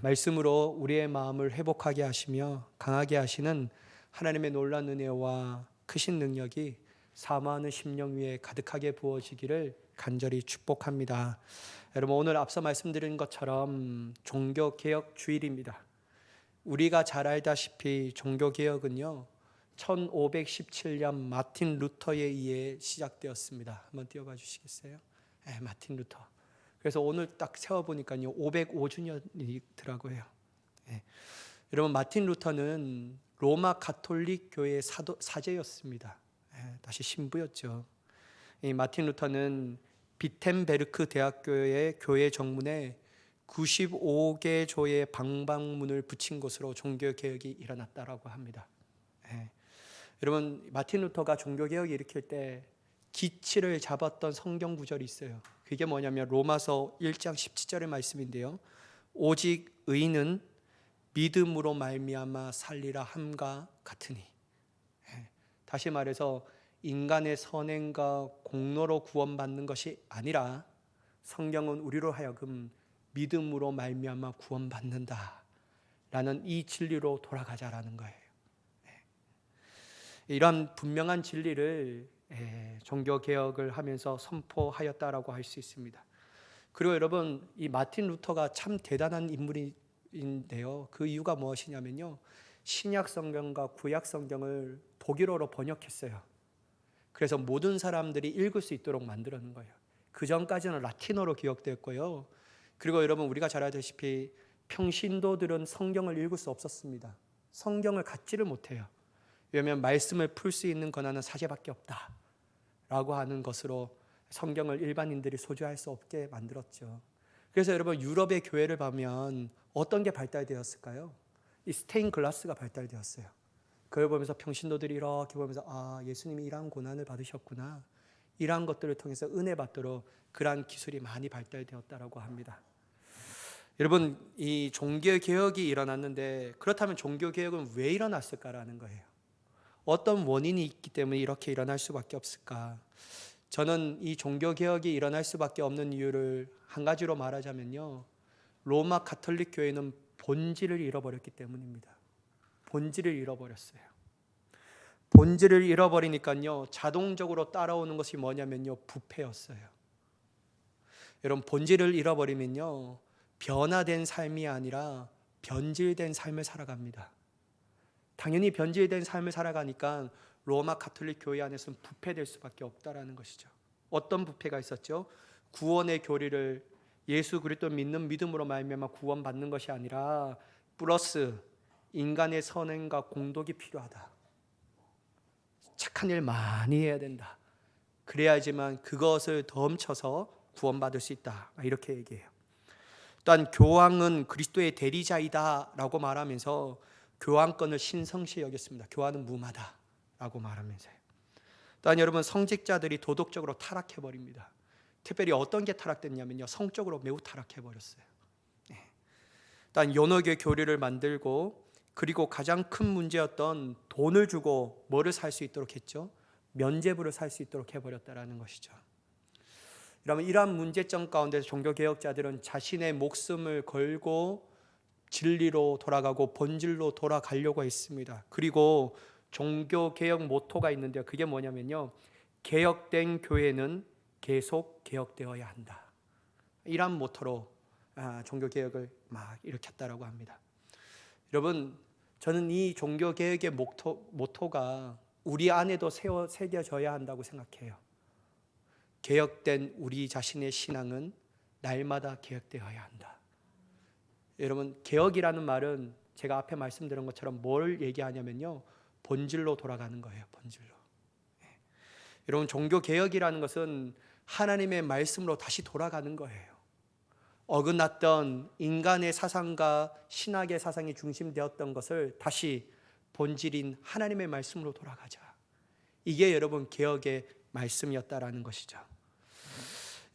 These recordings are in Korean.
말씀으로 우리의 마음을 회복하게 하시며 강하게 하시는 하나님의 놀라운 은혜와 크신 능력이 사모하는 심령 위에 가득하게 부어지기를 간절히 축복합니다. 여러분, 오늘 앞서 말씀드린 것처럼 종교개혁 주일입니다. 우리가 잘 알다시피 종교개혁은요 1517년 마틴 루터에 의해 시작되었습니다. 한번 띄워봐 주시겠어요? 네, 마틴 루터. 그래서 오늘 딱 세워보니까요 505주년이더라고요. 네. 여러분, 마틴 루터는 로마 가톨릭 교회의 사제였습니다. 네, 다시 신부였죠. 이 마틴 루터는 비텐베르크 대학교의 교회 정문에 95개 조의 방방문을 붙인 것으로 종교개혁이 일어났다고 합니다. 예. 여러분, 마틴 루터가 종교개혁을 일으킬 때 기치를 잡았던 성경 구절이 있어요. 그게 뭐냐면 로마서 1장 17절의 말씀인데요. 오직 의인은 믿음으로 말미암아 살리라 함과 같으니. 예. 다시 말해서 인간의 선행과 공로로 구원받는 것이 아니라 성경은 우리로 하여금 믿음으로 말미암아 구원받는다 라는 이 진리로 돌아가자라는 거예요. 이러한 분명한 진리를 종교개혁을 하면서 선포하였다라고 할 수 있습니다. 그리고 여러분, 이 마틴 루터가 참 대단한 인물인데요, 그 이유가 무엇이냐면요, 신약 성경과 구약 성경을 독일어로 번역했어요. 그래서 모든 사람들이 읽을 수 있도록 만들어낸 거예요. 그 전까지는 라틴어로 기록되었고요. 그리고 여러분, 우리가 잘 알다시피 평신도들은 성경을 읽을 수 없었습니다. 성경을 갖지를 못해요. 왜냐하면 말씀을 풀 수 있는 권한은 사제밖에 없다 라고 하는 것으로 성경을 일반인들이 소유할 수 없게 만들었죠. 그래서 여러분, 유럽의 교회를 보면 어떤 게 발달되었을까요? 이 스테인 글라스가 발달되었어요. 그걸 보면서 평신도들이 이렇게 보면서 예수님이 이러한 고난을 받으셨구나, 이러한 것들을 통해서 은혜 받도록 그러한 기술이 많이 발달되었다고 합니다. 여러분, 이 종교개혁이 일어났는데, 그렇다면 종교개혁은 왜 일어났을까라는 거예요. 어떤 원인이 있기 때문에 이렇게 일어날 수밖에 없을까? 저는 이 종교개혁이 일어날 수밖에 없는 이유를 한 가지로 말하자면요, 로마 가톨릭 교회는 본질을 잃어버렸기 때문입니다. 본질을 잃어버렸어요. 본질을 잃어버리니까요 자동적으로 따라오는 것이 뭐냐면요, 부패였어요. 여러분, 본질을 잃어버리면요 변화된 삶이 아니라 변질된 삶을 살아갑니다. 당연히 변질된 삶을 살아가니까 로마 가톨릭 교회 안에서는 부패될 수밖에 없다라는 것이죠. 어떤 부패가 있었죠? 구원의 교리를 예수 그리스도 믿는 믿음으로 말미암아 구원받는 것이 아니라 플러스 인간의 선행과 공덕이 필요하다. 착한 일 많이 해야 된다. 그래야지만 그것을 덧쳐서 구원받을 수 있다. 이렇게 얘기해요. 또한 교황은 그리스도의 대리자이다 라고 말하면서 교황권을 신성시 여겼습니다. 교황은 무마다 라고 말하면서요. 또한 여러분, 성직자들이 도덕적으로 타락해버립니다. 특별히 어떤 게 타락됐냐면요, 성적으로 매우 타락해버렸어요. 또한 연옥의 교리를 만들고, 그리고 가장 큰 문제였던 돈을 주고 뭐를 살 수 있도록 했죠? 면죄부를 살 수 있도록 해버렸다라는 것이죠. 여러분, 이러한 문제점 가운데 종교개혁자들은 자신의 목숨을 걸고 진리로 돌아가고 본질로 돌아가려고 했습니다. 그리고 종교개혁 모토가 있는데요, 그게 뭐냐면요, 개혁된 교회는 계속 개혁되어야 한다. 이러한 모토로 종교개혁을 막 일으켰다라고 합니다. 여러분, 저는 이 종교개혁의 모토가 우리 안에도 새겨져야 한다고 생각해요. 개혁된 우리 자신의 신앙은 날마다 개혁되어야 한다. 여러분, 개혁이라는 말은 제가 앞에 말씀드린 것처럼 뭘 얘기하냐면요, 본질로 돌아가는 거예요. 본질로. 여러분, 종교개혁이라는 것은 하나님의 말씀으로 다시 돌아가는 거예요. 어긋났던 인간의 사상과 신학의 사상이 중심되었던 것을 다시 본질인 하나님의 말씀으로 돌아가자. 이게 여러분 개혁의 말씀이었다라는 것이죠.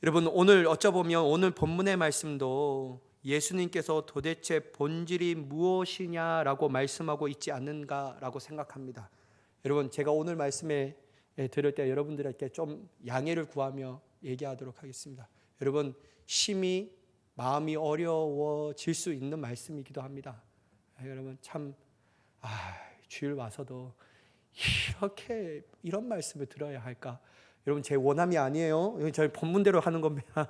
여러분, 오늘 어쩌보면 오늘 본문의 말씀도 예수님께서 도대체 본질이 무엇이냐라고 말씀하고 있지 않는가라고 생각합니다. 여러분, 제가 오늘 말씀에 들을 때 여러분들에게 좀 양해를 구하며 얘기하도록 하겠습니다. 여러분, 심히 마음이 어려워질 수 있는 말씀이기도 합니다. 여러분 참 주일 와서도 이렇게 이런 말씀을 들어야 할까? 여러분 제 원함이 아니에요. 저희 본문대로 하는 겁니다.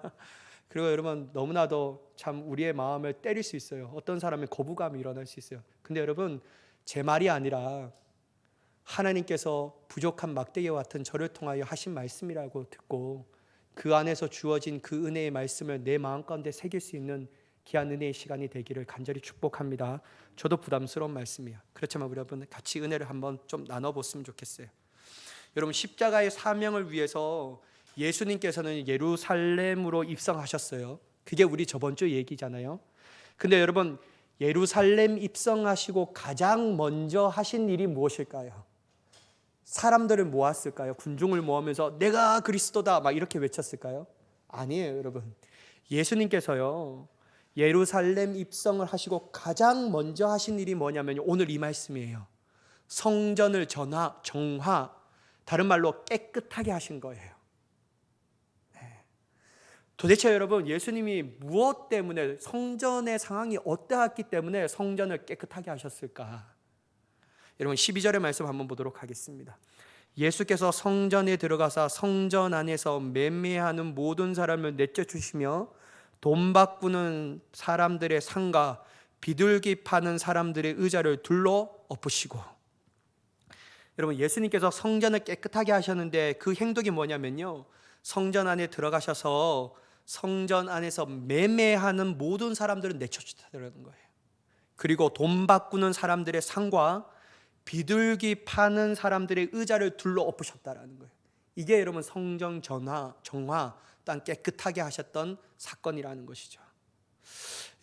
그리고 여러분 너무나도 참 우리의 마음을 때릴 수 있어요. 어떤 사람은 거부감이 일어날 수 있어요. 근데 여러분 제 말이 아니라 하나님께서 부족한 막대기와 같은 저를 통하여 하신 말씀이라고 듣고 그 안에서 주어진 그 은혜의 말씀을 내 마음 가운데 새길 수 있는 귀한 은혜의 시간이 되기를 간절히 축복합니다. 저도 부담스러운 말씀이에요. 그렇지만 우리 여러분 같이 은혜를 한번 좀 나눠봤으면 좋겠어요. 여러분 십자가의 사명을 위해서 예수님께서는 예루살렘으로 입성하셨어요. 그게 우리 저번 주 얘기잖아요. 근데 여러분 예루살렘 입성하시고 가장 먼저 하신 일이 무엇일까요? 사람들을 모았을까요? 군중을 모으면서 내가 그리스도다 막 이렇게 외쳤을까요? 아니에요, 여러분. 예수님께서요 예루살렘 입성을 하시고 가장 먼저 하신 일이 뭐냐면 오늘 이 말씀이에요. 성전을 정화, 다른 말로 깨끗하게 하신 거예요. 도대체 여러분 예수님이 무엇 때문에, 성전의 상황이 어떠했기 때문에 성전을 깨끗하게 하셨을까? 여러분 12절의 말씀 한번 보도록 하겠습니다. 예수께서 성전에 들어가사 성전 안에서 매매하는 모든 사람을 내쫓으시며 돈 바꾸는 사람들의 상과 비둘기 파는 사람들의 의자를 둘러 엎으시고. 여러분 예수님께서 성전을 깨끗하게 하셨는데 그 행동이 뭐냐면요, 성전 안에 들어가셔서 성전 안에서 매매하는 모든 사람들을 내쫓으셨다는 거예요. 그리고 돈 바꾸는 사람들의 상과 비둘기 파는 사람들의 의자를 둘러 엎으셨다라는 거예요. 이게 여러분 성전 정화, 땅 깨끗하게 하셨던 사건이라는 것이죠.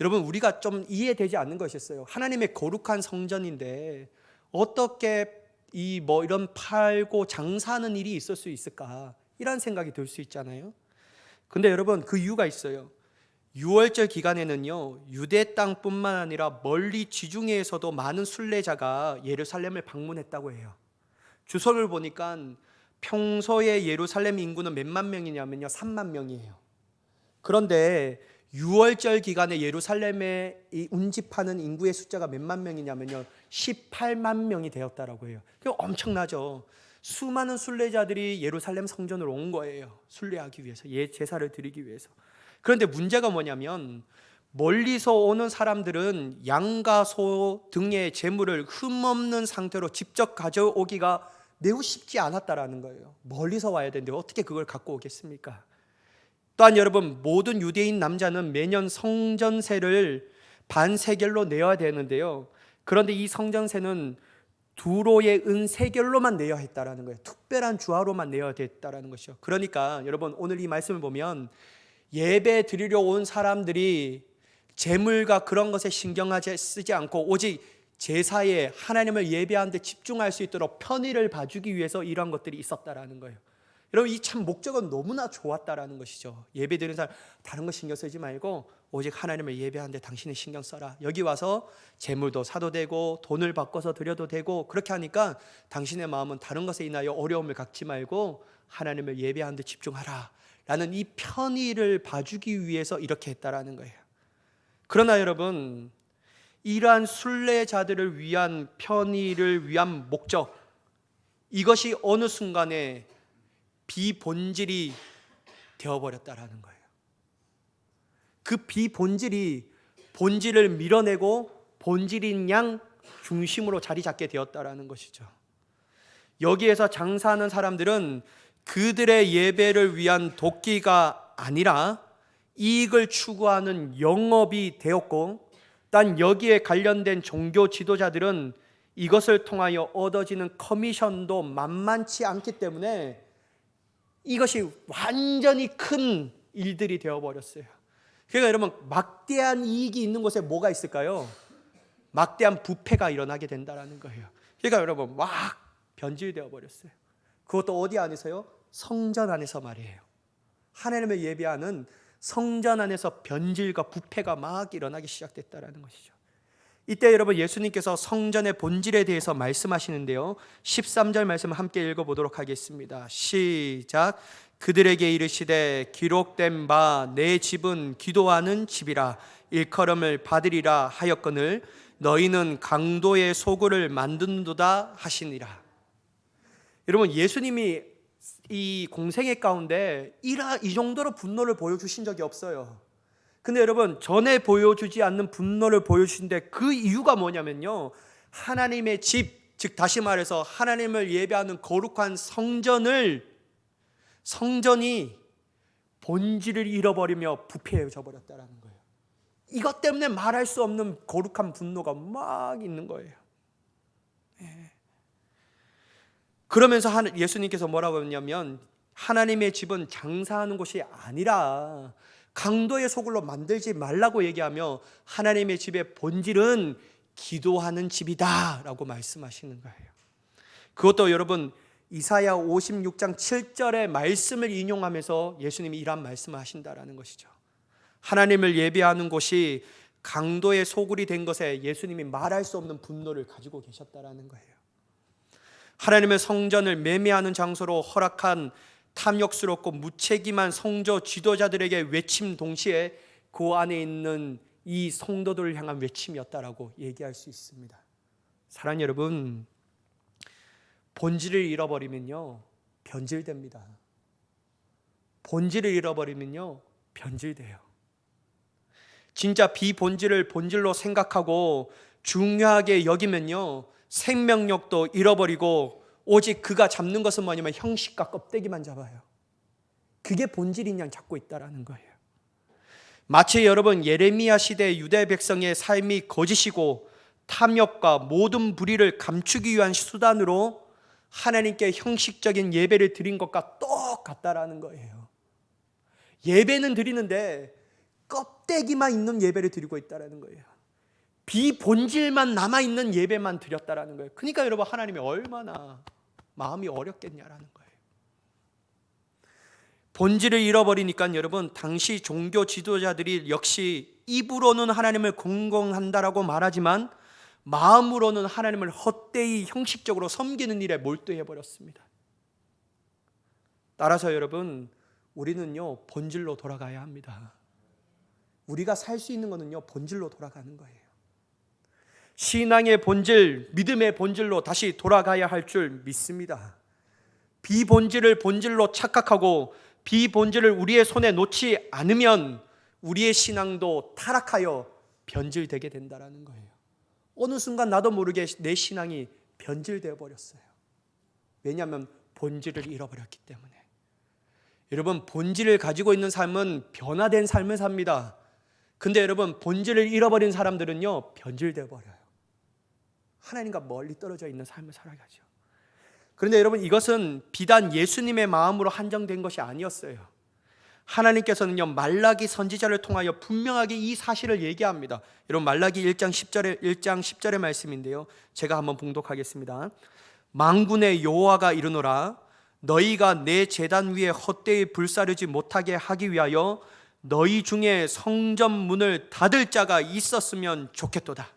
여러분 우리가 좀 이해되지 않는 것이 있어요. 하나님의 거룩한 성전인데 어떻게 이런 팔고 장사하는 일이 있을 수 있을까? 이런 생각이 들 수 있잖아요. 근데 여러분 그 이유가 있어요. 유월절 기간에는요 유대 땅뿐만 아니라 멀리 지중해에서도 많은 순례자가 예루살렘을 방문했다고 해요. 주소를 보니까 평소에 예루살렘 인구는 몇만 명이냐면요 3만 명이에요. 그런데 유월절 기간에 예루살렘에 운집하는 인구의 숫자가 몇만 명이냐면요 18만 명이 되었다라고 해요. 그게 엄청나죠. 수많은 순례자들이 예루살렘 성전으로 온 거예요. 순례하기 위해서, 제사를 드리기 위해서. 그런데 문제가 뭐냐면 멀리서 오는 사람들은 양과 소 등의 재물을 흠없는 상태로 직접 가져오기가 매우 쉽지 않았다라는 거예요. 멀리서 와야 되는데 어떻게 그걸 갖고 오겠습니까? 또한 여러분 모든 유대인 남자는 매년 성전세를 반세겔로 내야 되는데요, 그런데 이 성전세는 두로의 은 세겔로만 내야 했다라는 거예요. 특별한 주화로만 내야 됐다라는 것이죠. 그러니까 여러분 오늘 이 말씀을 보면 예배 드리려 온 사람들이 재물과 그런 것에 신경하지 쓰지 않고 오직 제사에 하나님을 예배하는 데 집중할 수 있도록 편의를 봐주기 위해서 이런 것들이 있었다라는 거예요. 여러분 이 참 목적은 너무나 좋았다라는 것이죠. 예배 드리는 사람 다른 거 신경 쓰지 말고 오직 하나님을 예배하는데 당신이 신경 써라. 여기 와서 재물도 사도 되고 돈을 바꿔서 드려도 되고, 그렇게 하니까 당신의 마음은 다른 것에 인하여 어려움을 갖지 말고 하나님을 예배하는 데 집중하라 라는 이 편의를 봐주기 위해서 이렇게 했다라는 거예요. 그러나 여러분 이러한 순례자들을 위한 편의를 위한 목적, 이것이 어느 순간에 비본질이 되어버렸다라는 거예요. 그 비본질이 본질을 밀어내고 본질인 양 중심으로 자리 잡게 되었다라는 것이죠. 여기에서 장사하는 사람들은 그들의 예배를 위한 도끼가 아니라 이익을 추구하는 영업이 되었고, 단 여기에 관련된 종교 지도자들은 이것을 통하여 얻어지는 커미션도 만만치 않기 때문에 이것이 완전히 큰 일들이 되어버렸어요. 그러니까 여러분 막대한 이익이 있는 곳에 뭐가 있을까요? 막대한 부패가 일어나게 된다는 거예요. 그러니까 여러분 막 변질되어 버렸어요. 그것도 어디 안에서요? 성전 안에서 말이에요. 하나님을 예배하는 성전 안에서 변질과 부패가 막 일어나기 시작됐다는 것이죠. 이때 여러분 예수님께서 성전의 본질에 대해서 말씀하시는데요, 13절 말씀 함께 읽어보도록 하겠습니다. 시작. 그들에게 이르시되 기록된 바 내 집은 기도하는 집이라 일컬음을 받으리라 하였거늘 너희는 강도의 소굴을 만든도다 하시니라. 여러분, 예수님이 이 공생애 가운데 이 정도로 분노를 보여주신 적이 없어요. 근데 여러분, 전에 보여주지 않는 분노를 보여주신데 그 이유가 뭐냐면요, 하나님의 집, 즉 다시 말해서 하나님을 예배하는 거룩한 성전이 본질을 잃어버리며 부패해져 버렸다는 거예요. 이것 때문에 말할 수 없는 거룩한 분노가 막 있는 거예요. 그러면서 예수님께서 뭐라고 했냐면, 하나님의 집은 장사하는 곳이 아니라 강도의 소굴로 만들지 말라고 얘기하며 하나님의 집의 본질은 기도하는 집이다 라고 말씀하시는 거예요. 그것도 여러분, 이사야 56장 7절의 말씀을 인용하면서 예수님이 이런 말씀을 하신다라는 것이죠. 하나님을 예배하는 곳이 강도의 소굴이 된 것에 예수님이 말할 수 없는 분노를 가지고 계셨다라는 거예요. 하나님의 성전을 매매하는 장소로 허락한 탐욕스럽고 무책임한 성저 지도자들에게 외침 동시에 그 안에 있는 이 성도들을 향한 외침이었다라고 얘기할 수 있습니다. 사랑하는 여러분, 본질을 잃어버리면요 변질됩니다. 본질을 잃어버리면요 변질돼요. 진짜 비본질을 본질로 생각하고 중요하게 여기면요 생명력도 잃어버리고 오직 그가 잡는 것은 뭐냐면 형식과 껍데기만 잡아요. 그게 본질인 양 잡고 있다라는 거예요. 마치 여러분, 예레미야 시대 유대 백성의 삶이 거짓이고 탐욕과 모든 불의를 감추기 위한 수단으로 하나님께 형식적인 예배를 드린 것과 똑같다라는 거예요. 예배는 드리는데 껍데기만 있는 예배를 드리고 있다라는 거예요. 비본질만 남아있는 예배만 드렸다라는 거예요. 그러니까 여러분, 하나님이 얼마나 마음이 어렵겠냐라는 거예요. 본질을 잃어버리니까 여러분, 당시 종교 지도자들이 역시 입으로는 하나님을 공경한다라고 말하지만 마음으로는 하나님을 헛되이 형식적으로 섬기는 일에 몰두해 버렸습니다. 따라서 여러분, 우리는요 본질로 돌아가야 합니다. 우리가 살 수 있는 것은요 본질로 돌아가는 거예요. 신앙의 본질, 믿음의 본질로 다시 돌아가야 할 줄 믿습니다. 비본질을 본질로 착각하고 비본질을 우리의 손에 놓지 않으면 우리의 신앙도 타락하여 변질되게 된다는 거예요. 어느 순간 나도 모르게 내 신앙이 변질되어 버렸어요. 왜냐하면 본질을 잃어버렸기 때문에. 여러분, 본질을 가지고 있는 삶은 변화된 삶을 삽니다. 근데 여러분, 본질을 잃어버린 사람들은요 변질되어 버려요. 하나님과 멀리 떨어져 있는 삶을 살아가죠. 그런데 여러분, 이것은 비단 예수님의 마음으로 한정된 것이 아니었어요. 하나님께서는요 말라기 선지자를 통하여 분명하게 이 사실을 얘기합니다. 여러분, 말라기 1장 10절의 말씀인데요, 제가 한번 봉독하겠습니다. 만군의 여호와가 이르노라 너희가 내 제단 위에 헛되이 불사르지 못하게 하기 위하여 너희 중에 성전 문을 닫을 자가 있었으면 좋겠도다.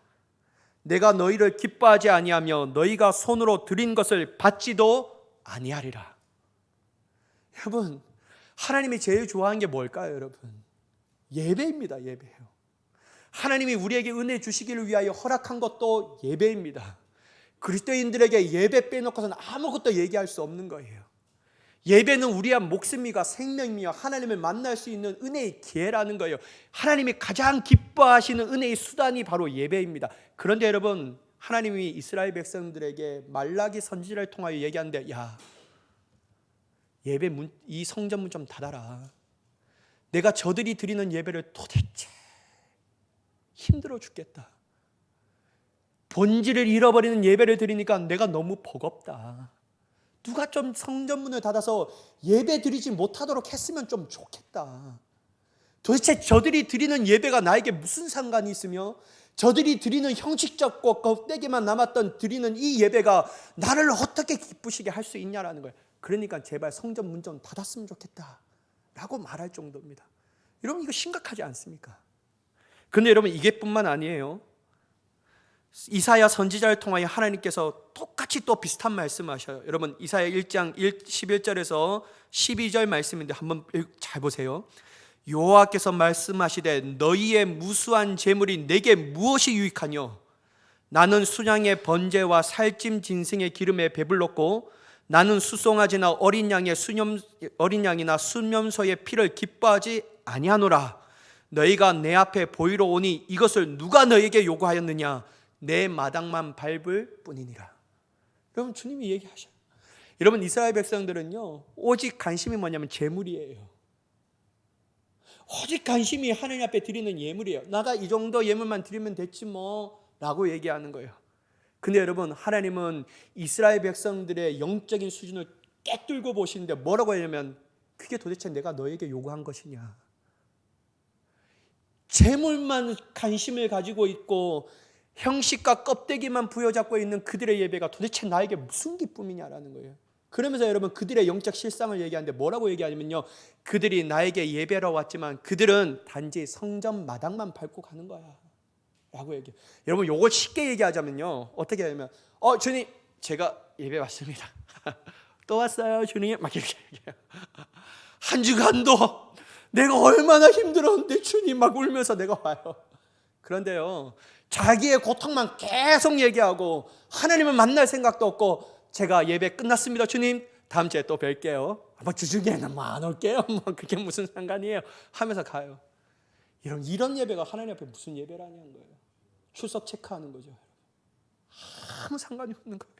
내가 너희를 기뻐하지 아니하며 너희가 손으로 드린 것을 받지도 아니하리라. 여러분, 하나님이 제일 좋아하는 게 뭘까요? 여러분, 예배입니다. 예배예요. 하나님이 우리에게 은혜 주시기를 위하여 허락한 것도 예배입니다. 그리스도인들에게 예배 빼놓고서는 아무것도 얘기할 수 없는 거예요. 예배는 우리의 목숨이가 생명이며 하나님을 만날 수 있는 은혜의 기회라는 거예요. 하나님이 가장 기뻐하시는 은혜의 수단이 바로 예배입니다. 그런데 여러분, 하나님이 이스라엘 백성들에게 말라기 선지자를 통하여 얘기하는데, 야, 예배 문, 이 성전 문 좀 닫아라. 내가 저들이 드리는 예배를 도대체 힘들어 죽겠다. 본질을 잃어버리는 예배를 드리니까 내가 너무 버겁다. 누가 좀 성전문을 닫아서 예배 드리지 못하도록 했으면 좀 좋겠다. 도대체 저들이 드리는 예배가 나에게 무슨 상관이 있으며 저들이 드리는 형식적고 껍데기만 남았던 드리는 이 예배가 나를 어떻게 기쁘시게 할 수 있냐라는 거예요. 그러니까 제발 성전문 좀 닫았으면 좋겠다 라고 말할 정도입니다. 여러분, 이거 심각하지 않습니까? 그런데 여러분, 이게 뿐만 아니에요. 이사야 선지자를 통하여 하나님께서 똑같이 똑같이 또 비슷한 말씀하셔요. 여러분 이사야 1장 11절에서 12절 말씀인데 한번 잘 보세요. 여호와께서 말씀하시되 너희의 무수한 재물이 내게 무엇이 유익하뇨? 나는 순양의 번제와 살찜 짐승의 기름에 배불렀고 나는 수송아지나 어린 양이나 수염소의 피를 기뻐하지 아니하노라. 너희가 내 앞에 보이러 오니 이것을 누가 너희에게 요구하였느냐? 내 마당만 밟을 뿐이니라. 여러분 주님이 얘기하셔요. 여러분 이스라엘 백성들은요 오직 관심이 뭐냐면 재물이에요. 오직 관심이 하나님 앞에 드리는 예물이에요. 나가 이 정도 예물만 드리면 됐지 뭐 라고 얘기하는 거예요. 근데 여러분 하나님은 이스라엘 백성들의 영적인 수준을 꿰뚫고 보시는데 뭐라고 하냐면 그게 도대체 내가 너에게 요구한 것이냐? 재물만 관심을 가지고 있고 형식과 껍데기만 부여잡고 있는 그들의 예배가 도대체 나에게 무슨 기쁨이냐라는 거예요. 그러면서 여러분 그들의 영적 실상을 얘기하는데 뭐라고 얘기하냐면요, 그들이 나에게 예배하러 왔지만 그들은 단지 성전 마당만 밟고 가는 거야 라고 얘기해요. 여러분 요걸 쉽게 얘기하자면요 어떻게 하냐면 주님 제가 예배 왔습니다. 또 왔어요 주님 막 이렇게 얘기해요. 한 주간도 내가 얼마나 힘들었는데 주님 막 울면서 내가 와요. 그런데요 자기의 고통만 계속 얘기하고 하나님을 만날 생각도 없고 제가 예배 끝났습니다 주님 다음 주에 또 뵐게요. 주중에는 뭐 안 올게요. 뭐 그게 무슨 상관이에요 하면서 가요. 이런 예배가 하나님 앞에 무슨 예배라는 거예요. 출석 체크하는 거죠. 아무 상관이 없는 거예요.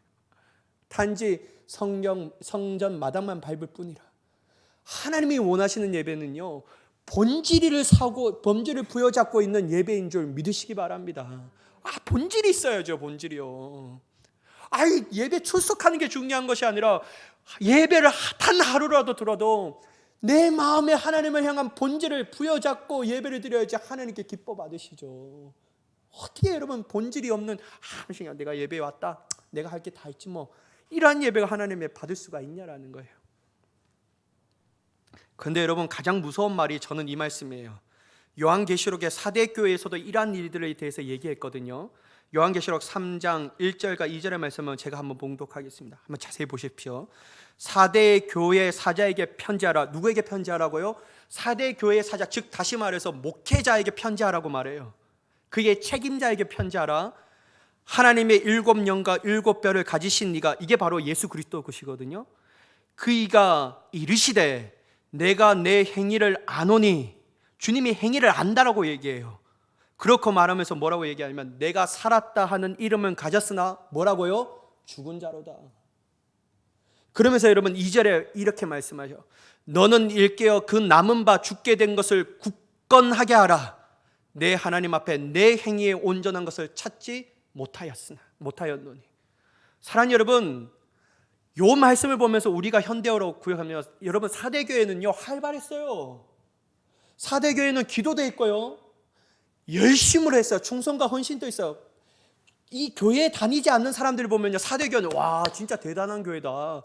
단지 성전 마당만 밟을 뿐이라. 하나님이 원하시는 예배는요 본질을 부여잡고 있는 예배인 줄 믿으시기 바랍니다. 본질이 있어야죠. 본질이요. 예배 출석하는 게 중요한 것이 아니라 예배를 단 하루라도 들어도 내 마음에 하나님을 향한 본질을 부여잡고 예배를 드려야지 하나님께 기뻐 받으시죠. 어떻게 여러분 본질이 없는 내가 예배에 왔다 내가 할 게 다 있지 뭐 이러한 예배가 하나님의 받을 수가 있냐라는 거예요. 그런데 여러분 가장 무서운 말이 저는 이 말씀이에요. 요한계시록의 사대 교회에서도 이러한 일들에 대해서 얘기했거든요. 요한계시록 3장 1절과 2절의 말씀을 제가 한번 봉독하겠습니다. 한번 자세히 보십시오. 사대 교회 사자에게 편지하라. 누구에게 편지하라고요? 사대 교회 사자, 즉 다시 말해서 목회자에게 편지하라고 말해요. 그의 책임자에게 편지하라. 하나님의 7영과 7뼈를 가지신 이가, 이게 바로 예수 그리스도시거든요. 그이가 이르시되 내가 내 행위를 아노니, 주님이 행위를 안다라고 얘기해요. 그렇고 말하면서 뭐라고 얘기하냐면 내가 살았다 하는 이름은 가졌으나 뭐라고요? 죽은 자로다. 그러면서 여러분 2절에 이렇게 말씀하셔. 너는 일깨어 그 남은 바 죽게 된 것을 굳건하게 하라. 내 하나님 앞에 내 행위에 온전한 것을 찾지 못하였노니. 사랑하는 여러분, 요 말씀을 보면서 우리가 현대어로 구역하면 여러분 사대교회는요 활발했어요. 사대교회는 기도도 있고요 열심으로 했어요. 충성과 헌신도 있어요. 이 교회에 다니지 않는 사람들을 보면요 사대교회는 와 진짜 대단한 교회다,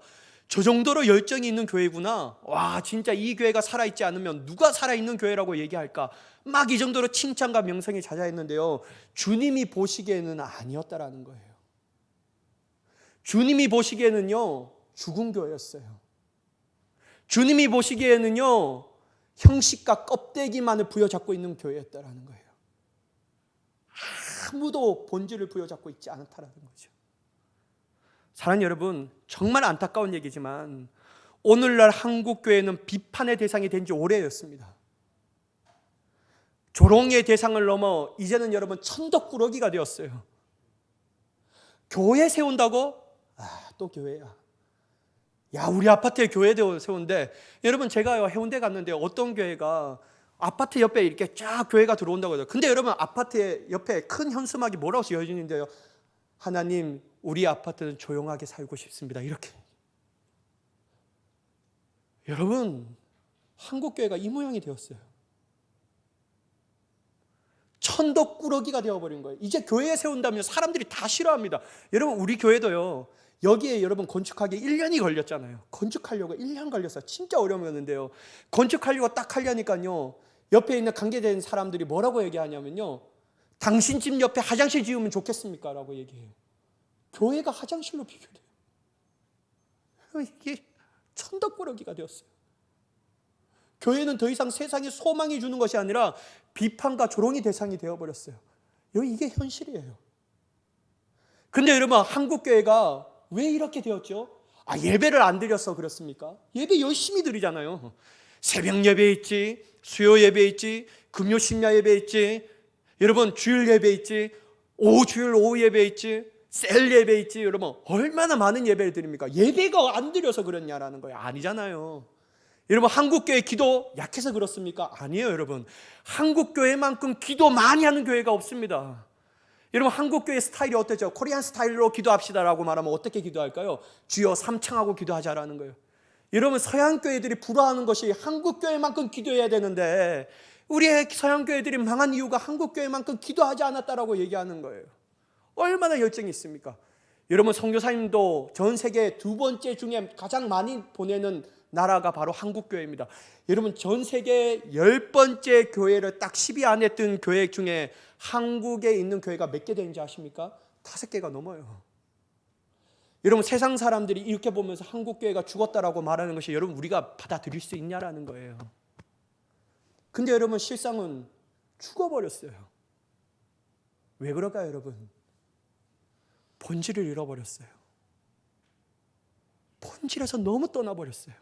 저 정도로 열정이 있는 교회구나, 와 진짜 이 교회가 살아있지 않으면 누가 살아있는 교회라고 얘기할까, 막 이 정도로 칭찬과 명성이 자자했는데요 주님이 보시기에는 아니었다라는 거예요. 주님이 보시기에는요 죽은 교회였어요. 주님이 보시기에는요 형식과 껍데기만을 부여잡고 있는 교회였다라는 거예요. 아무도 본질을 부여잡고 있지 않았다라는 거죠. 사랑하는 여러분, 정말 안타까운 얘기지만 오늘날 한국 교회는 비판의 대상이 된 지 오래였습니다. 조롱의 대상을 넘어 이제는 여러분 천덕꾸러기가 되었어요. 교회 세운다고? 또 교회야. 야, 우리 아파트에 교회 세운데, 여러분 제가 해운대 갔는데 어떤 교회가 아파트 옆에 이렇게 쫙 교회가 들어온다고 해요. 근데 여러분 아파트 옆에 큰 현수막이 뭐라고 쓰여져 있는데요, 하나님 우리 아파트는 조용하게 살고 싶습니다 이렇게. 여러분 한국 교회가 이 모양이 되었어요. 천덕꾸러기가 되어버린 거예요. 이제 교회에 세운다면 사람들이 다 싫어합니다. 여러분 우리 교회도요 여기에 여러분 건축하기 1년이 걸렸잖아요. 건축하려고 1년 걸렸어요. 진짜 어려웠는데요 건축하려고 딱 하려니까요 옆에 있는 관계된 사람들이 뭐라고 얘기하냐면요 당신 집 옆에 화장실 지으면 좋겠습니까? 라고 얘기해요. 교회가 화장실로 비교돼요. 이게 천덕꾸러기가 되었어요. 교회는 더 이상 세상에 소망이 주는 것이 아니라 비판과 조롱의 대상이 되어버렸어요. 이게 현실이에요. 근데 여러분, 한국교회가 왜 이렇게 되었죠? 예배를 안 드려서 그렇습니까? 예배 열심히 드리잖아요. 새벽 예배 있지, 수요 예배 있지, 금요 심야 예배 있지, 여러분 주일 예배 있지, 주일 오후 예배 있지, 셀 예배 있지. 여러분 얼마나 많은 예배를 드립니까? 예배가 안 드려서 그렇냐라는 거예요. 아니잖아요. 여러분, 한국교회 기도 약해서 그렇습니까? 아니에요. 여러분, 한국교회만큼 기도 많이 하는 교회가 없습니다. 여러분, 한국교회 스타일이 어때죠? 코리안 스타일로 기도합시다라고 말하면 어떻게 기도할까요? 주여 삼창하고 기도하자라는 거예요. 여러분, 서양교회들이 불화하는 것이 한국교회만큼 기도해야 되는데 우리의 서양교회들이 망한 이유가 한국교회만큼 기도하지 않았다라고 얘기하는 거예요. 얼마나 열정이 있습니까? 여러분, 선교사님도 전 세계 두 번째 중에 가장 많이 보내는 나라가 바로 한국교회입니다. 여러분, 전 세계 10번째 교회를 딱 10위 안에 든 교회 중에 한국에 있는 교회가 몇 개 되는지 아십니까? 5개가 넘어요. 여러분, 세상 사람들이 이렇게 보면서 한국교회가 죽었다라고 말하는 것이 여러분 우리가 받아들일 수 있냐라는 거예요. 근데 여러분, 실상은 죽어버렸어요. 왜 그럴까요, 여러분? 본질을 잃어버렸어요. 본질에서 너무 떠나버렸어요.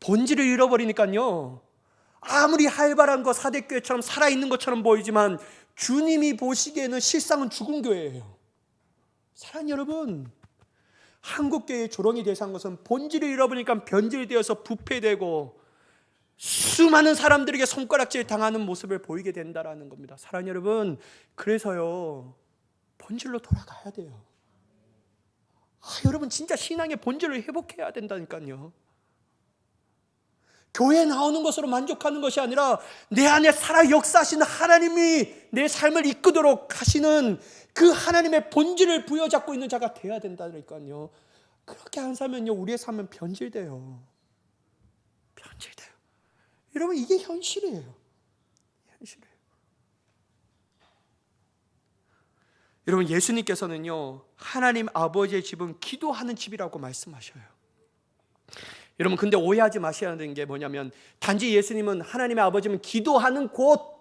본질을 잃어버리니까요, 아무리 활발한 거 사대교회처럼 살아있는 것처럼 보이지만 주님이 보시기에는 실상은 죽은 교회예요. 사랑하는 여러분, 한국교회의 조롱이 대상한 것은 본질을 잃어버리니까 변질되어서 부패되고 수많은 사람들에게 손가락질 당하는 모습을 보이게 된다는 겁니다. 사랑하는 여러분, 그래서요, 본질로 돌아가야 돼요. 여러분, 진짜 신앙의 본질을 회복해야 된다니까요. 교회에 나오는 것으로 만족하는 것이 아니라 내 안에 살아 역사하시는 하나님이 내 삶을 이끄도록 하시는 그 하나님의 본질을 부여잡고 있는 자가 되어야 된다니까요. 그렇게 안 살면요, 우리의 삶은 변질돼요. 변질돼요. 여러분, 이게 현실이에요. 현실이에요. 여러분, 예수님께서는요, 하나님 아버지의 집은 기도하는 집이라고 말씀하셔요. 여러분, 근데 오해하지 마셔야 되는 게 뭐냐면, 단지 예수님은 하나님의 아버지는 기도하는 곳,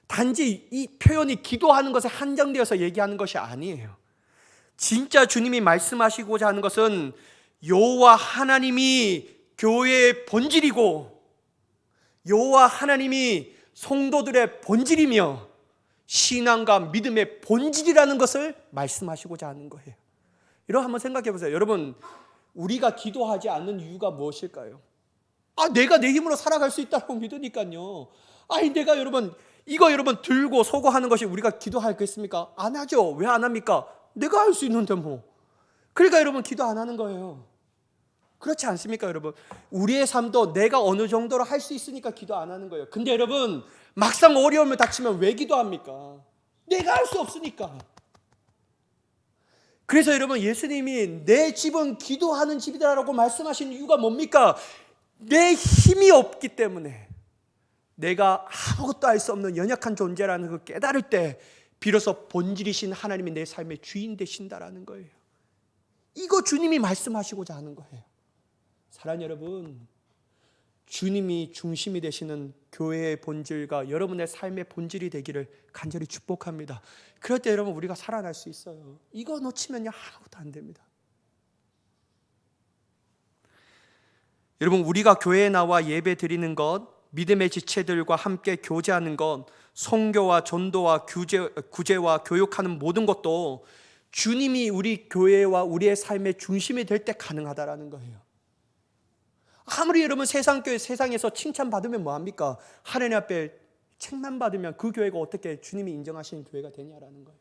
단지 이 표현이 기도하는 것에 한정되어서 얘기하는 것이 아니에요. 진짜 주님이 말씀하시고자 하는 것은 여호와 하나님이 교회의 본질이고 여호와 하나님이 성도들의 본질이며 신앙과 믿음의 본질이라는 것을 말씀하시고자 하는 거예요. 여러분, 한번 생각해 보세요. 여러분, 우리가 기도하지 않는 이유가 무엇일까요? 내가 내 힘으로 살아갈 수 있다고 믿으니까요. 내가 여러분 이거 들고 서고 하는 것이 우리가 기도하겠습니까? 안 하죠. 왜 안 합니까? 내가 할 수 있는데 뭐. 그러니까 여러분, 기도 안 하는 거예요. 그렇지 않습니까, 여러분? 우리의 삶도 내가 어느 정도로 할 수 있으니까 기도 안 하는 거예요. 근데 여러분, 막상 어려움을 닥치면 왜 기도합니까? 내가 할 수 없으니까. 그래서 여러분, 예수님이 내 집은 기도하는 집이다라고 말씀하신 이유가 뭡니까? 내 힘이 없기 때문에, 내가 아무것도 할 수 없는 연약한 존재라는 걸 깨달을 때 비로소 본질이신 하나님이 내 삶의 주인 되신다라는 거예요. 이거 주님이 말씀하시고자 하는 거예요. 사랑하는 여러분, 주님이 중심이 되시는 교회의 본질과 여러분의 삶의 본질이 되기를 간절히 축복합니다. 그럴 때 여러분, 우리가 살아날 수 있어요. 이거 놓치면요, 아무것도 안 됩니다. 여러분, 우리가 교회에 나와 예배 드리는 것, 믿음의 지체들과 함께 교제하는 것, 선교와 전도와 구제와 교육하는 모든 것도 주님이 우리 교회와 우리의 삶의 중심이 될 때 가능하다라는 거예요. 아무리 여러분 세상에서 칭찬받으면 뭐합니까? 하나님 앞에 책만 받으면 그 교회가 어떻게 주님이 인정하시는 교회가 되냐라는 거예요.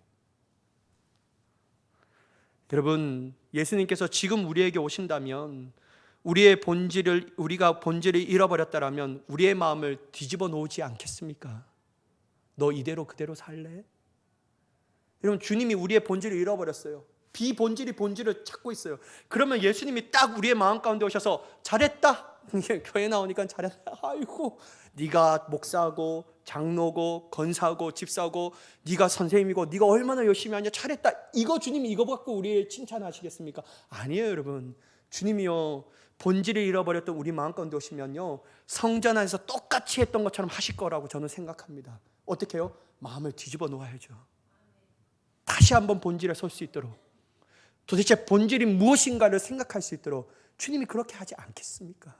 여러분, 예수님께서 지금 우리에게 오신다면 우리가 본질을 잃어버렸다라면 우리의 마음을 뒤집어 놓지 않겠습니까? 너 이대로 그대로 살래? 여러분, 주님이 우리의 본질을 잃어버렸어요. 비본질이 본질을 찾고 있어요. 그러면 예수님이 딱 우리의 마음 가운데 오셔서 잘했다. 교회 나오니까 잘했다. 아이고, 네가 목사고 장로고 권사고 집사고 네가 선생님이고 네가 얼마나 열심히 하냐 잘했다, 이거 주님이 이거 갖고 우리를 칭찬하시겠습니까? 아니에요 여러분. 주님이요 본질을 잃어버렸던 우리 마음 가운데 오시면요 성전 안에서 똑같이 했던 것처럼 하실 거라고 저는 생각합니다. 어떻게 해요? 마음을 뒤집어 놓아야죠. 다시 한번 본질에 설 수 있도록, 도대체 본질이 무엇인가를 생각할 수 있도록 주님이 그렇게 하지 않겠습니까?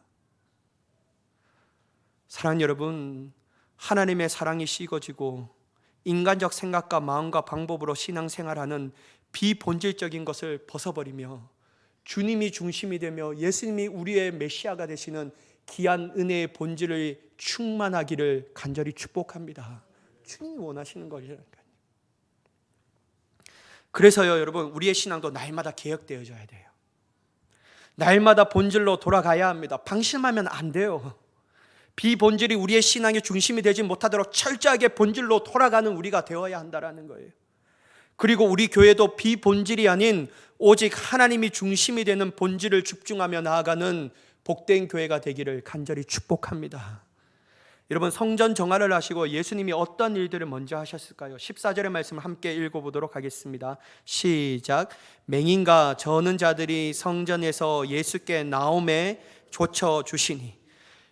사랑하는 여러분, 하나님의 사랑이 식어지고 인간적 생각과 마음과 방법으로 신앙생활하는 비본질적인 것을 벗어버리며 주님이 중심이 되며 예수님이 우리의 메시아가 되시는 귀한 은혜의 본질을 충만하기를 간절히 축복합니다. 주님이 원하시는 거니까요. 그래서요 여러분, 우리의 신앙도 날마다 개혁되어져야 돼요. 날마다 본질로 돌아가야 합니다. 방심하면 안 돼요. 비본질이 우리의 신앙의 중심이 되지 못하도록 철저하게 본질로 돌아가는 우리가 되어야 한다는 거예요. 그리고 우리 교회도 비본질이 아닌 오직 하나님이 중심이 되는 본질을 집중하며 나아가는 복된 교회가 되기를 간절히 축복합니다. 여러분, 성전 정화를 하시고 예수님이 어떤 일들을 먼저 하셨을까요? 14절의 말씀을 함께 읽어보도록 하겠습니다. 시작. 맹인과 저는 자들이 성전에서 예수께 나오매 조쳐주시니.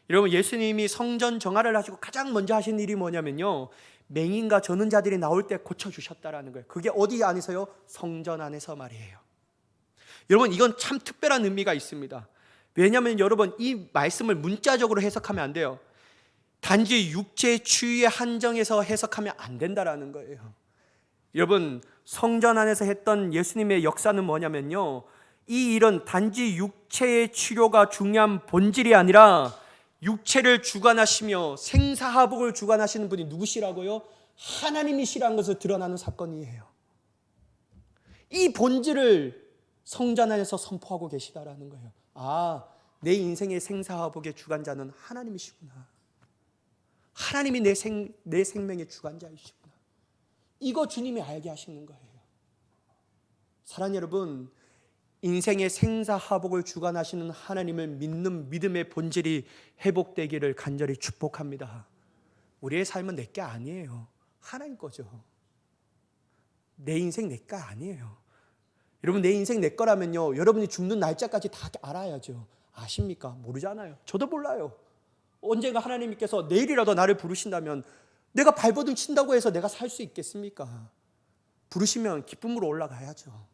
여러분, 예수님이 성전 정화를 하시고 가장 먼저 하신 일이 뭐냐면요, 맹인과 저는 자들이 나올 때 고쳐주셨다라는 거예요. 그게 어디 안에서요? 성전 안에서 말이에요. 여러분, 이건 참 특별한 의미가 있습니다. 왜냐하면 여러분, 이 말씀을 문자적으로 해석하면 안 돼요. 단지 육체의 추위에 한정해서 해석하면 안 된다라는 거예요. 여러분, 성전 안에서 했던 예수님의 역사는 뭐냐면요, 이 일은 단지 육체의 치료가 중요한 본질이 아니라 육체를 주관하시며 생사화복을 주관하시는 분이 누구시라고요? 하나님이시라는 것을 드러나는 사건이에요. 이 본질을 성전 안에서 선포하고 계시다라는 거예요. 아, 내 인생의 생사화복의 주관자는 하나님이시구나. 하나님이 내 생명의 주관자이시구나. 이거 주님이 알게 하시는 거예요. 사랑하는 여러분, 인생의 생사화복을 주관하시는 하나님을 믿는 믿음의 본질이 회복되기를 간절히 축복합니다. 우리의 삶은 내 게 아니에요. 하나님 거죠. 내 인생 내 거 아니에요. 여러분, 내 인생 내 거라면요, 여러분이 죽는 날짜까지 다 알아야죠. 아십니까? 모르잖아요. 저도 몰라요. 언젠가 하나님께서 내일이라도 나를 부르신다면 내가 발버둥 친다고 해서 내가 살 수 있겠습니까? 부르시면 기쁨으로 올라가야죠.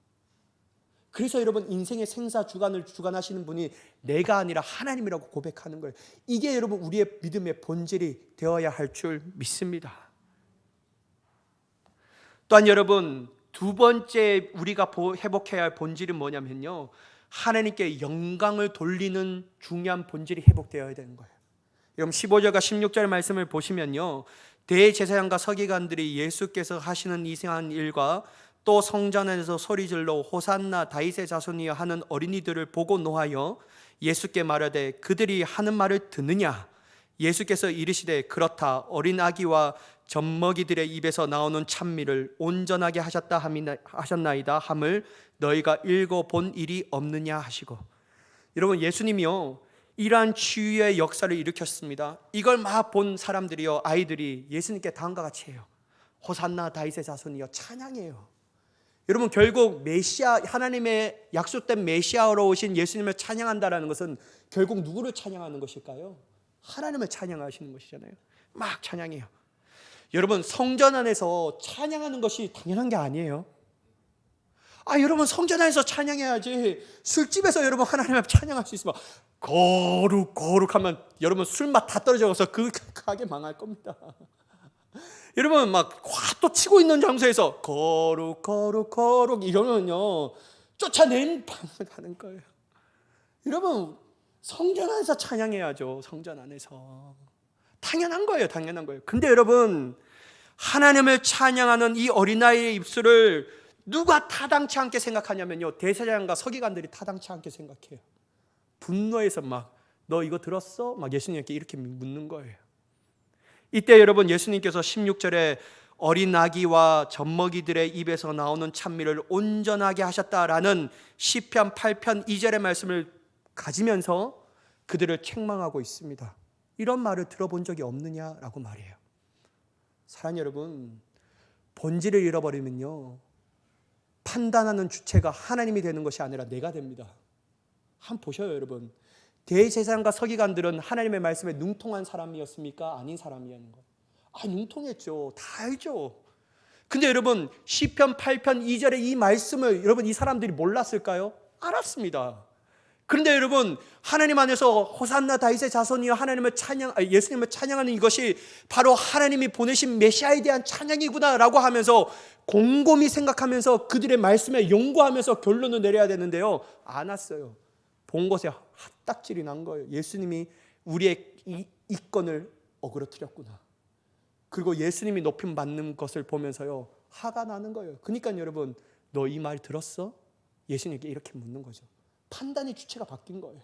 그래서 여러분, 인생의 생사 주관을 주관하시는 분이 내가 아니라 하나님이라고 고백하는 거예요. 이게 여러분 우리의 믿음의 본질이 되어야 할 줄 믿습니다. 또한 여러분, 두 번째 우리가 회복해야 할 본질은 뭐냐면요, 하나님께 영광을 돌리는 중요한 본질이 회복되어야 되는 거예요. 여러분, 15절과 16절 말씀을 보시면요, 대제사장과 서기관들이 예수께서 하시는 이상한 일과 또 성전 안에서 소리질러 호산나 다윗의 자손이여 하는 어린이들을 보고 노하여 예수께 말하되 그들이 하는 말을 듣느냐? 예수께서 이르시되 그렇다. 어린 아기와 젖먹이들의 입에서 나오는 찬미를 온전하게 하셨나이다 함을 너희가 읽어본 일이 없느냐 하시고. 여러분, 예수님이요, 이러한 치유의 역사를 일으켰습니다. 이걸 막 본 사람들이요, 아이들이 예수님께 다음과 같이 해요. 호산나 다윗의 자손이여 찬양해요. 여러분, 결국 메시아, 하나님의 약속된 메시아로 오신 예수님을 찬양한다는 것은 결국 누구를 찬양하는 것일까요? 하나님을 찬양하시는 것이잖아요. 막 찬양해요. 여러분, 성전 안에서 찬양하는 것이 당연한 게 아니에요. 여러분, 성전 안에서 찬양해야지. 술집에서 여러분 하나님을 찬양할 수 있으면 거룩하면 여러분 술맛 다 떨어져서 그 가게 망할 겁니다. 여러분, 막 화도 치고 있는 장소에서 거룩 이러면요 쫓아낸 방을 가는 거예요. 여러분, 성전 안에서 찬양해야죠. 성전 안에서 당연한 거예요. 근데 여러분, 하나님을 찬양하는 이 어린아이의 입술을 누가 타당치 않게 생각하냐면요, 대제사장과 서기관들이 타당치 않게 생각해요. 분노해서 막 너 이거 들었어? 막 예수님께 이렇게 묻는 거예요. 이때 여러분, 예수님께서 16절에 어린 아기와 젖먹이들의 입에서 나오는 찬미를 온전하게 하셨다라는 시편 8편 2절의 말씀을 가지면서 그들을 책망하고 있습니다. 이런 말을 들어본 적이 없느냐라고 말해요. 사랑하는 여러분, 본질을 잃어버리면요, 판단하는 주체가 하나님이 되는 것이 아니라 내가 됩니다. 한번 보셔요, 여러분. 대제사장과 서기관들은 하나님의 말씀에 능통한 사람이었습니까? 아닌 사람이었는 거. 능통했죠. 다 알죠. 근데 여러분, 시편 8편 2절의 이 말씀을 여러분, 이 사람들이 몰랐을까요? 알았습니다. 그런데 여러분, 하나님 안에서 호산나 다윗의 자손이여 하나님을 예수님을 찬양하는 이것이 바로 하나님이 보내신 메시아에 대한 찬양이구나라고 하면서 곰곰이 생각하면서 그들의 말씀에 연구하면서 결론을 내려야 되는데요, 안 왔어요. 본 것에 핫딱질이 난 거예요. 예수님이 우리의 이권을 어그러뜨렸구나. 그리고 예수님이 높임 받는 것을 보면서요, 화가 나는 거예요. 그러니까 여러분, 너 이 말 들었어? 예수님께 이렇게 묻는 거죠. 판단의 주체가 바뀐 거예요.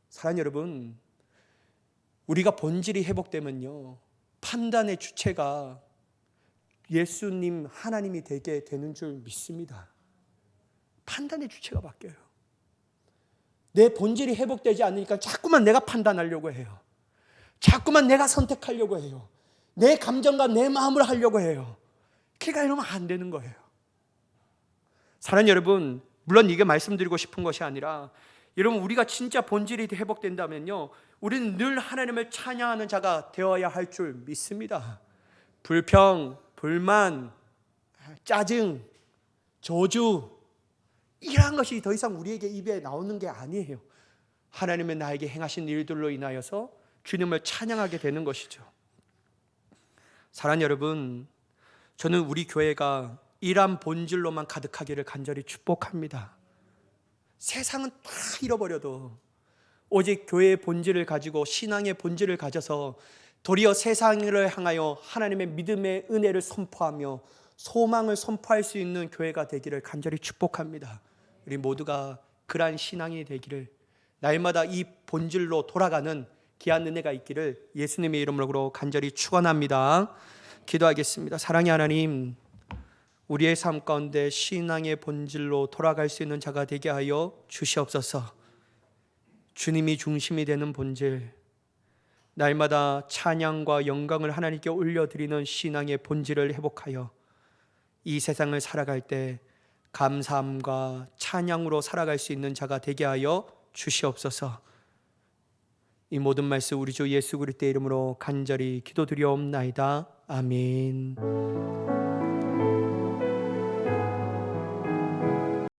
사랑하는 여러분, 우리가 본질이 회복되면요, 판단의 주체가 예수님, 하나님이 되게 되는 줄 믿습니다. 판단의 주체가 바뀌어요. 내 본질이 회복되지 않으니까 자꾸만 내가 판단하려고 해요. 자꾸만 내가 선택하려고 해요. 내 감정과 내 마음을 하려고 해요. 그러니까 이러면 안 되는 거예요. 사랑하는 여러분, 물론 이게 말씀드리고 싶은 것이 아니라, 여러분, 우리가 진짜 본질이 회복된다면요, 우리는 늘 하나님을 찬양하는 자가 되어야 할 줄 믿습니다. 불평, 불만, 짜증, 저주, 이러한 것이 더 이상 우리에게 입에 나오는 게 아니에요. 하나님은 나에게 행하신 일들로 인하여서 주님을 찬양하게 되는 것이죠. 사랑하는 여러분, 저는 우리 교회가 이러한 본질로만 가득하기를 간절히 축복합니다. 세상은 다 잃어버려도 오직 교회의 본질을 가지고, 신앙의 본질을 가져서 도리어 세상을 향하여 하나님의 믿음의 은혜를 선포하며 소망을 선포할 수 있는 교회가 되기를 간절히 축복합니다. 우리 모두가 그러한 신앙이 되기를, 날마다 이 본질로 돌아가는 귀한 은혜가 있기를 예수님의 이름으로 간절히 축원합니다. 기도하겠습니다. 사랑의 하나님, 우리의 삶 가운데 신앙의 본질로 돌아갈 수 있는 자가 되게 하여 주시옵소서. 주님이 중심이 되는 본질, 날마다 찬양과 영광을 하나님께 올려드리는 신앙의 본질을 회복하여 이 세상을 살아갈 때 감사함과 찬양으로 살아갈 수 있는 자가 되게 하여 주시옵소서. 이 모든 말씀 우리 주 예수 그리스도의 이름으로 간절히 기도드리옵나이다. 아멘.